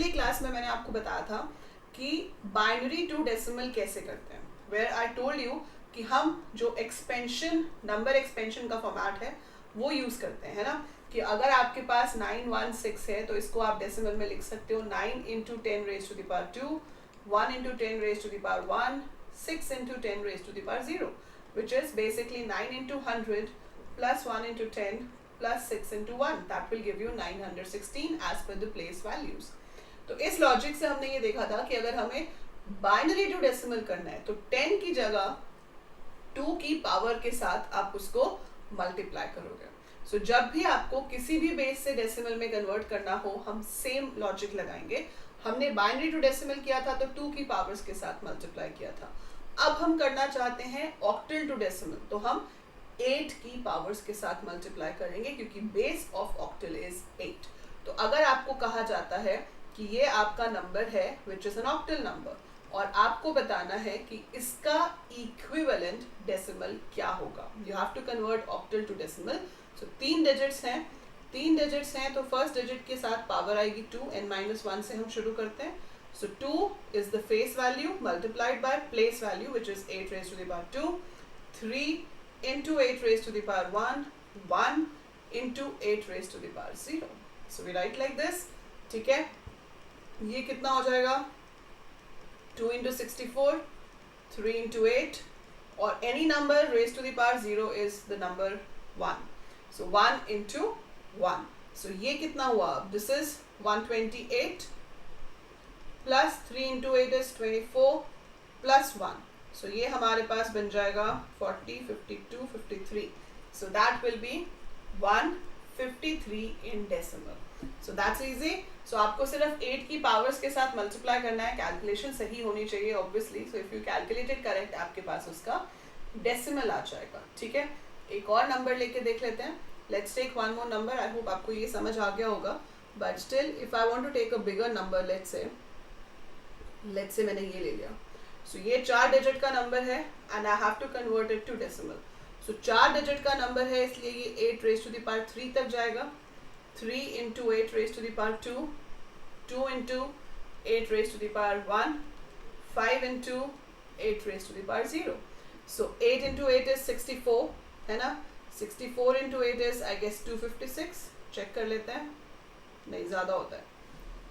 पिछली क्लास में मैंने आपको बताया था कि बाइनरी टू डेसिमल कैसे करते हैं, वेयर आई टोल्ड यू कि हम जो एक्सपेंशन नंबर एक्सपेंशन का फॉर्मेट है वो यूज करते हैं, है ना। कि अगर आपके पास 916 है तो इसको आप डेसिमल में लिख सकते हो 9 into 10 raise to the power 2, 1 into 10 raise to the power 1, 6 into 10 raise to the power 0, which is basically 9 into 100 plus 1 into 10 plus 6 into 1. That will give you 916 as per the place values. तो इस logic से हमने ये देखा था कि अगर हमें बाइनरी टू डेसिमल करना है तो 10 की जगह 2 की पावर के साथ आप उसको मल्टीप्लाई करोगे। सो जब भी आपको किसी भी बेस से डेसिमल में कन्वर्ट करना हो हम सेम लॉजिक लगाएंगे। हमने बाइनरी टू डेसिमल किया था तो 2 की पावर्स के साथ मल्टीप्लाई किया था। अब हम करना चाहते हैं ऑक्टल टू डेसिमल, तो हम 8 की पावर्स के साथ मल्टीप्लाई करेंगे क्योंकि बेस ऑफ ऑक्टल इज 8। तो अगर आपको कहा जाता है कि ये आपका नंबर है which is an octal number और आपको बताना है कि इसका इक्विवेलेंट डेसिमल क्या होगा, you have to convert octal to decimal. So 3 digits हैं तो फर्स्ट डिजिट के साथ पावर आएगी 2, n-1 से हम शुरू करते हैं। So 2 is the face value multiplied by place value which is 8 raised to the power 2, 3 into 8 raised to the power 1, 1 into 8 raised to the power 0. So we write like this, ठीक है। ये कितना हो जाएगा 2 into 64, 3 into 8 और any number raised to the power 0 is the number 1. So 1 into 1. So ये कितना हुआ, this is 128 plus 3 into 8 is 24 plus 1, so ये हमारे पास बन जाएगा 40, 52, 53। So that will be 153 in decimal. So that's easy. So आपको सिर्फ 8 की पावर्स के साथ मल्टीप्लाई करना है, कैलकुलेशन सही होनी चाहिए obviously. So if you calculated correct आपके पास उसका डेसिमल आ जाएगा, ठीक है। एक और नंबर लेके देख लेते हैं, let's take one more number. I hope आपको ये समझ आ गया होगा, but still if I want to take a bigger number, let's say मैंने ये ले लिया। सो ये 4 डिजिट का नंबर है and I have to convert it to decimal. So 4 digit का नंबर है इसलिए ये 8 रेज टू द पावर 3 तक जाएगा। 3 into 8 raise to the power 2, 2 into 8 raise to the power 1, 5 into 8 raise to the power 0। So 8 into 8 is 64, है ना। 64 into 8 is I guess 256। Check कर लेते हैं, नहीं ज़्यादा होता है।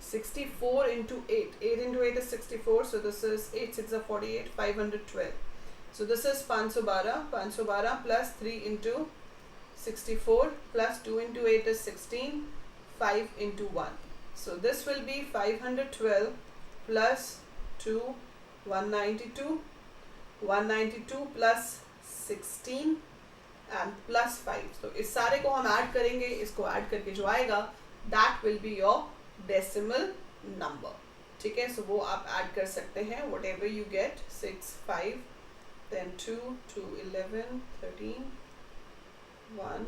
64 into 8, 8 into 8 is 64, so this is 8 6 are 48, 512. So this is 512 plus 3 into 64 plus 2 into 8 is 16, 5 into 1. So this will be 512 plus 2, 192, 192 plus 16 and plus 5. So इस सारे को हम ऐड करेंगे, इसको ऐड करके जो आएगा that will be your decimal number, ठीक है। सो वो आप ऐड कर सकते हैं what ever you get, 6, 5, then 2, 2, 11, 13, 1,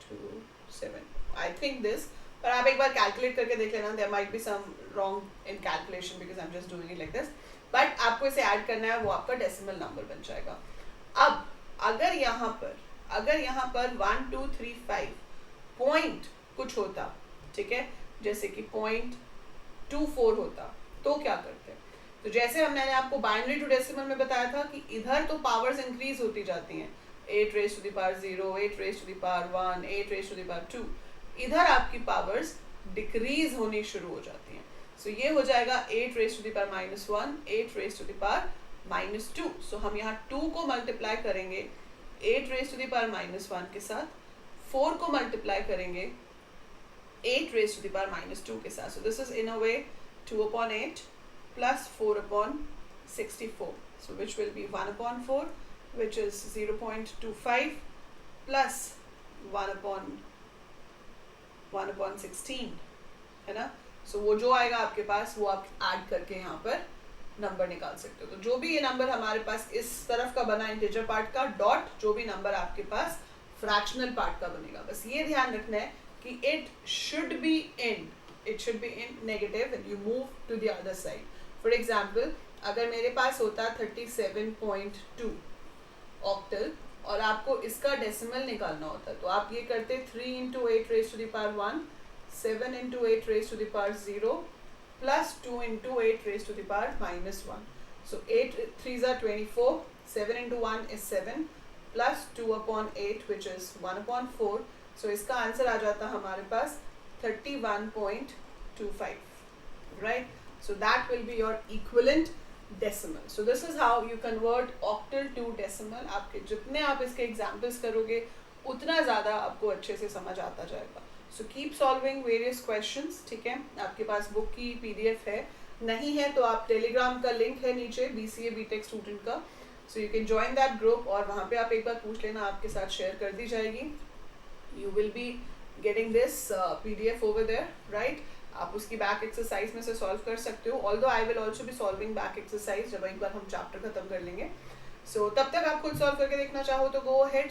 2, 7, I think this. पर आप एक बार कैलकुलेट करके देख लेना, there might be some wrong in calculation because I am just doing it like this, but आपको इसे ऐड करना है, वो आपका डेसिमल नंबर बन जाएगा। अब अगर यहाँ पर 1, 2, 3, 5 पॉइंट कुछ होता, ठीक है, जैसे कि 0.24 होता तो क्या करते हैं। तो जैसे मैंने आपको बाइनरी टू डेसिमल में बताया था कि इधर तो पावर्स इंक्रीज होती जाती हैं, 8 raise to the power 0, 8 raise to the power 1, 8 raise to the power 2, इधर आपकी पावर्स डिक्रीज होनी शुरू हो जाती हैं। सो ये हो जाएगा 8 raise to the power -1, 8 raise to the power -2। So हम यहाँ 2 को मल्टीप्लाई करेंगे 8 रेज टू द पावर -1 के साथ, 4 को मल्टीप्लाई करेंगे 8 raised to the power -2 के साथ। So this is in a way 2/8 plus 4/64. So which will be 1/4, which is 0.25 plus 1/16, है ना। So वो जो आएगा आपके पास वो आप ऐड करके यहाँ पर नंबर निकाल सकते हो। तो जो भी ये नंबर हमारे पास इस तरफ का बना इंटीजर पार्ट का, डॉट जो भी नंबर आपके पास फ्रैक्शनल पार्ट का बनेगा, बस ये ध्यान रखना है कि it should be in negative and you move to the other side. For example, अगर मेरे पास होता 37.2 ऑक्टल और आपको इसका डेसिमल निकालना होता तो आप ये करते 3 into 8 raised to the power 1, 7 into 8 raised to the power 0, plus 2 into 8 raised to the power minus 1. So 8 3s are 24, 7 into 1 is 7 plus 2 upon 8 which is 1 upon 4. So इसका आंसर आ जाता हमारे पास 31.25, right? So that will be your equivalent decimal. So this is how you convert octal to decimal. आपके जितने आप इसके examples करोगे उतना ज़्यादा आपको अच्छे से समझ आता जाएगा. So keep solving various questions. ठीक है, आपके पास बुक की PDF है, नहीं है तो आप टेलीग्राम का लिंक है नीचे BCA BTech स्टूडेंट का, so you can join that group और वहाँ पे आप एक बार पूछ लेना, आपके साथ शेयर कर दी जाएगी. You will be getting this PDF over there, right? आप उसकी बैक एक्सरसाइज में से सॉल्व कर सकते हो. Although I will also be solving back exercise जब एक बार हम चैप्टर खत्म कर लेंगे. सो तब तक आप खुद सॉल्व करके देखना चाहो तो गो अहेड.